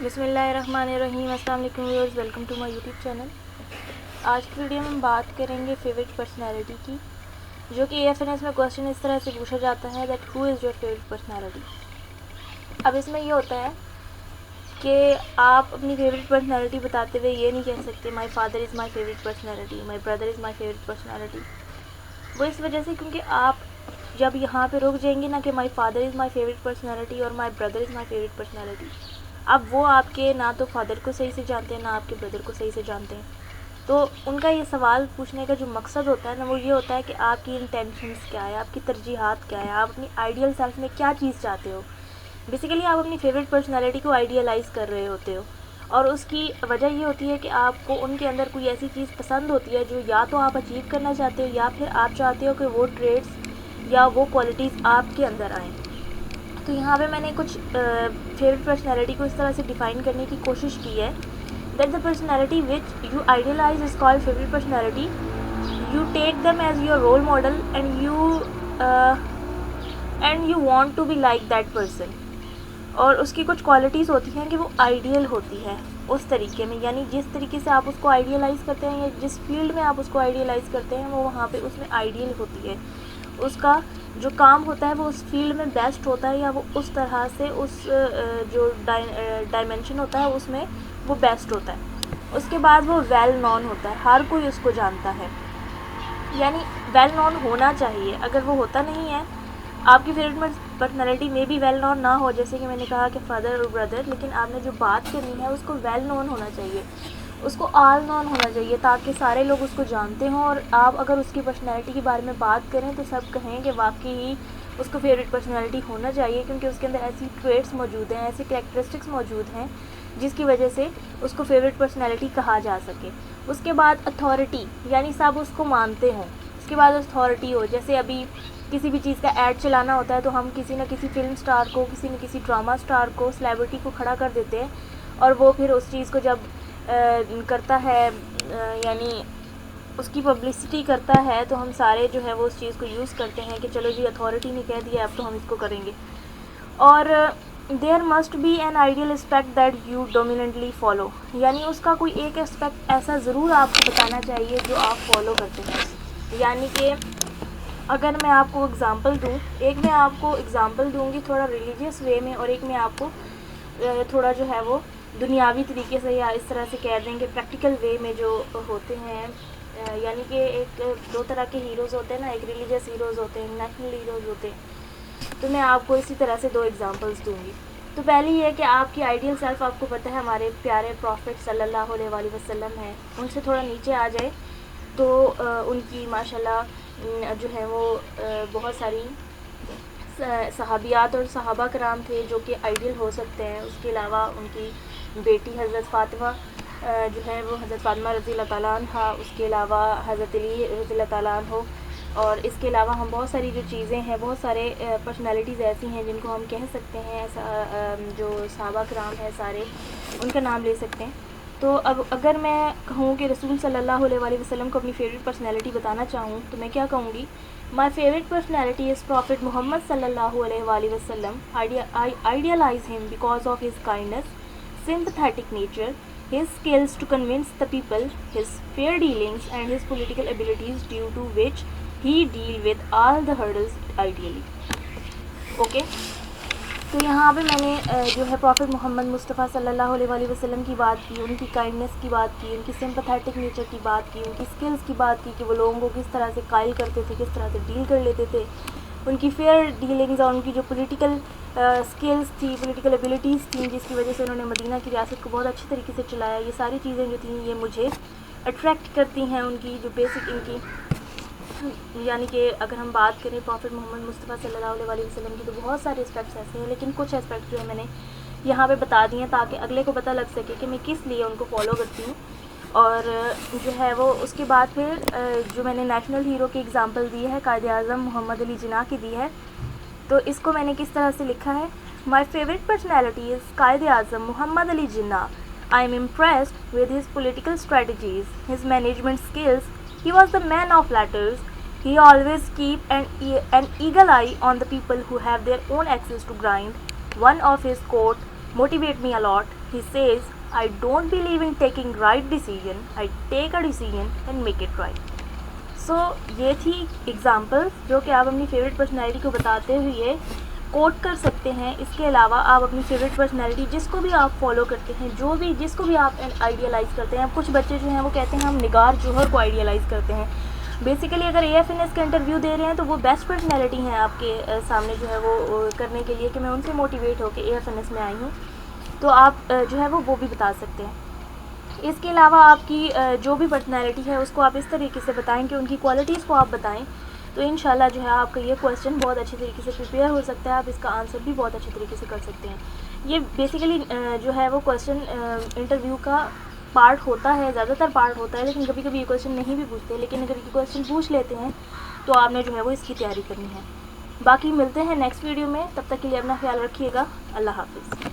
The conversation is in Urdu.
بسم اللہ الرحمن الرحیم. السلام علیکم viewers, welcome to my YouTube channel. آج کی ویڈیو میں ہم بات کریں گے فیوریٹ پرسنالٹی کی, جو کہ AFNS میں کویشچن اس طرح سے پوچھا جاتا ہے that who is your favourite personality. اب اس میں یہ ہوتا ہے کہ آپ اپنی فیوریٹ پرسنالٹی بتاتے ہوئے یہ نہیں کہہ سکتے مائی father is my favourite personality, my brother is my favourite personality. وہ اس وجہ سے کیونکہ آپ جب یہاں پہ رک جائیں گے نا کہ my father is my favourite personality اور my brother is my favourite personality, اب وہ آپ کے نہ تو فادر کو صحیح سے جانتے ہیں نہ آپ کے بردر کو صحیح سے جانتے ہیں. تو ان کا یہ سوال پوچھنے کا جو مقصد ہوتا ہے نا وہ یہ ہوتا ہے کہ آپ کی انٹینشنس کیا ہے, آپ کی ترجیحات کیا ہے, آپ اپنی آئیڈیل سیلف میں کیا چیز چاہتے ہو. بیسیکلی آپ اپنی فیوریٹ پرسنالٹی کو آئیڈیلائز کر رہے ہوتے ہو, اور اس کی وجہ یہ ہوتی ہے کہ آپ کو ان کے اندر کوئی ایسی چیز پسند ہوتی ہے جو یا تو آپ اچیو کرنا چاہتے ہو یا پھر آپ چاہتے ہو کہ وہ ٹریٹس یا وہ کوالٹیز آپ کے اندر آئیں. تو یہاں پہ میں نے کچھ فیوریٹ پرسنالٹی کو اس طرح سے ڈیفائن کرنے کی کوشش کی ہے that the personality which you idealise is called favourite personality. You take them as your role model and you want to be like that person. اور اس کی کچھ کوالٹیز ہوتی ہیں کہ وہ آئیڈیل ہوتی ہے اس طریقے میں, یعنی جس طریقے سے آپ اس کو آئیڈیلائز کرتے ہیں یا جس فیلڈ میں آپ اس کو آئیڈیلائز کرتے ہیں وہ وہاں پہ اس میں آئیڈیل ہوتی ہے. اس کا جو کام ہوتا ہے وہ اس فیلڈ میں بیسٹ ہوتا ہے, یا وہ اس طرح سے اس جو ڈائمینشن ہوتا ہے اس میں وہ بیسٹ ہوتا ہے. اس کے بعد وہ ویل نون ہوتا ہے, ہر کوئی اس کو جانتا ہے, یعنی ویل نون ہونا چاہیے. اگر وہ ہوتا نہیں ہے, آپ کی فیوریٹ پرسنالٹی میں بھی ویل نون نہ ہو, جیسے کہ میں نے کہا کہ فادر اور بردر, لیکن آپ نے جو بات کرنی ہے اس کو ویل نون ہونا چاہیے, اس کو آل نون ہونا چاہیے تاکہ سارے لوگ اس کو جانتے ہوں. اور آپ اگر اس کی پرسنالٹی کے بارے میں بات کریں تو سب کہیں کہ واقعی اس کو فیوریٹ پرسنالٹی ہونا چاہیے, کیونکہ اس کے اندر ایسی ٹریٹس موجود ہیں, ایسی کریکٹرسٹکس موجود ہیں جس کی وجہ سے اس کو فیوریٹ پرسنالٹی کہا جا سکے. اس کے بعد اتھارٹی, یعنی سب اس کو مانتے ہوں. اس کے بعد اتھارٹی ہو, جیسے ابھی کسی بھی چیز کا ایڈ چلانا ہوتا ہے تو ہم کسی نہ کسی فلم سٹار کو, کسی نہ کسی ڈرامہ سٹار کو, سیلیبریٹی کو کھڑا کر دیتے ہیں, اور وہ پھر اس چیز کو جب کرتا ہے, یعنی اس کی پبلسٹی کرتا ہے, تو ہم سارے جو ہے وہ اس چیز کو یوز کرتے ہیں کہ چلو جی اتھارٹی نے کہہ دیا اب تو ہم اس کو کریں گے. اور there must be an ideal aspect that you dominantly follow, یعنی اس کا کوئی ایک اسپیکٹ ایسا ضرور آپ کو بتانا چاہیے جو آپ فالو کرتے ہیں. یعنی کہ اگر میں آپ کو اگزامپل دوں, ایک میں آپ کو اگزامپل دوں گی تھوڑا ریلیجیس وے میں, اور ایک میں آپ کو تھوڑا جو ہے وہ دنیاوی طریقے سے, یا اس طرح سے کہہ دیں کہ پریکٹیکل وے میں جو ہوتے ہیں. یعنی کہ ایک دو طرح کے ہیروز ہوتے ہیں نا, ایک ریلیجیس ہیروز ہوتے ہیں, نیشنل ہیروز ہوتے ہیں. تو میں آپ کو اسی طرح سے دو ایگزامپلس دوں گی. تو پہلی یہ کہ آپ کی آئیڈیل سیلف آپ کو پتہ ہے ہمارے پیارے پروفٹ صلی اللہ علیہ وآلہ وسلم ہیں, ان سے تھوڑا نیچے آ جائے تو ان کی ماشاءاللہ جو ہے وہ بہت ساری صحابیات اور صحابہ کرام تھے جو کہ آئیڈیل ہو سکتے ہیں. اس کے علاوہ ان کی بیٹی حضرت فاطمہ جو ہے وہ حضرت فاطمہ رضی اللہ تعالیٰ عنہ, اس کے علاوہ حضرت علی رضی اللہ تعالیٰ عنہ, اور اس کے علاوہ ہم بہت ساری جو چیزیں ہیں, بہت سارے پرسنالٹیز ایسی ہیں جن کو ہم کہہ سکتے ہیں, جو صحابہ کرام ہیں سارے ان کا نام لے سکتے ہیں. تو اب اگر میں کہوں کہ رسول صلی اللہ علیہ وآلہ وسلم کو اپنی فیوریٹ پرسنالٹی بتانا چاہوں تو میں کیا کہوں گی, my favourite personality is Prophet Muhammad صلی اللہ علیہ وآلہ وسلم. I idealize him because of his kindness, sympathetic nature, his skills to convince the people, his fair dealings and his political abilities due to which he deal with all the hurdles ideally. Okay, تو یہاں پہ میں نے جو ہے پروفٹ محمد مصطفیٰ صلی اللہ علیہ وآلہ وسلم کی بات کی, ان کی کائنڈنس کی بات کی, ان کی سمپیتھیٹک نیچر کی بات کی, ان کی اسکلس کی بات کی کہ وہ لوگوں کو کس طرح سے قائل کرتے تھے, کس طرح سے ڈیل کر لیتے تھے, ان کی فیئر ڈیلنگز اور ان کی جو پولیٹیکل اسکلس تھی, پولیٹیکل ایبلٹیز تھیں جس کی وجہ سے انہوں نے مدینہ کی ریاست کو بہت اچھے طریقے سے چلایا. یہ ساری چیزیں جو تھیں یہ مجھے اٹریکٹ کرتی ہیں. ان کی جو بیسک ان کی, یعنی کہ اگر ہم بات کریں پروفٹ محمد مصطفیٰ صلی اللہ علیہ وآلہ وسلم کی تو بہت سارے اسپیکٹس ایسے ہیں, لیکن کچھ اسپیکٹس جو ہے میں نے یہاں پہ بتا دیے ہیں تاکہ اگلے کو پتہ لگ سکے کہ میں کس لیے ان کو فالو کرتی ہوں. اور جو ہے وہ اس کے بعد پھر جو میں نے نیشنل ہیرو کی اگزامپل دی ہے, قائد اعظم محمد علی جناح کی دی ہے, تو اس کو میں نے کس طرح سے لکھا ہے, مائی favourite personality is Quaid Azam Muhammad Ali Jinnah. I am impressed with his political strategies, his management skills. He was the man of letters. He always keep an eagle eye on the people who have their own axes to grind. One of his quote motivate me a lot. he says, I don't believe in taking right decision, I take a decision and make it right. So یہ تھی ایگزامپل جو کہ آپ اپنی فیوریٹ پرسنالٹی کو بتاتے ہوئے کوٹ کر سکتے ہیں. اس کے علاوہ آپ اپنی فیوریٹ پرسنالٹی جس کو بھی آپ فالو کرتے ہیں, جس کو بھی آپ آئیڈیالائز کرتے ہیں. اب کچھ بچے جو ہیں وہ کہتے ہیں ہم نگار جوہر کو آئیڈیالائز کرتے ہیں. بیسیکلی اگر AFNS کا انٹرویو دے رہے ہیں تو وہ بیسٹ پرسنالٹی ہیں آپ کے سامنے جو ہے وہ کرنے کے لیے کہ میں ان سے موٹیویٹ ہو کے AFNS میں آئی ہوں, تو آپ جو ہے وہ بھی بتا سکتے ہیں. اس کے علاوہ آپ کی جو بھی پرسنالٹی ہے اس کو آپ اس طریقے سے بتائیں کہ ان کی کوالٹیز کو آپ بتائیں, تو انشاءاللہ جو ہے آپ کا یہ کویسچن بہت اچھی طریقے سے پریپیئر ہو سکتا ہے. آپ اس کا آنسر بھی بہت اچھی طریقے سے کر سکتے ہیں. یہ بیسیکلی جو ہے وہ کویسچن انٹرویو کا پارٹ ہوتا ہے, زیادہ تر پارٹ ہوتا ہے, لیکن کبھی کبھی یہ کویسچن نہیں بھی پوچھتے. لیکن اگر یہ کویسچن پوچھ لیتے ہیں تو آپ نے جو ہے وہ اس کی تیاری کرنی ہے. باقی ملتے ہیں نیکسٹ ویڈیو میں, تب تک کے لیے اپنا خیال رکھیے گا. اللہ حافظ.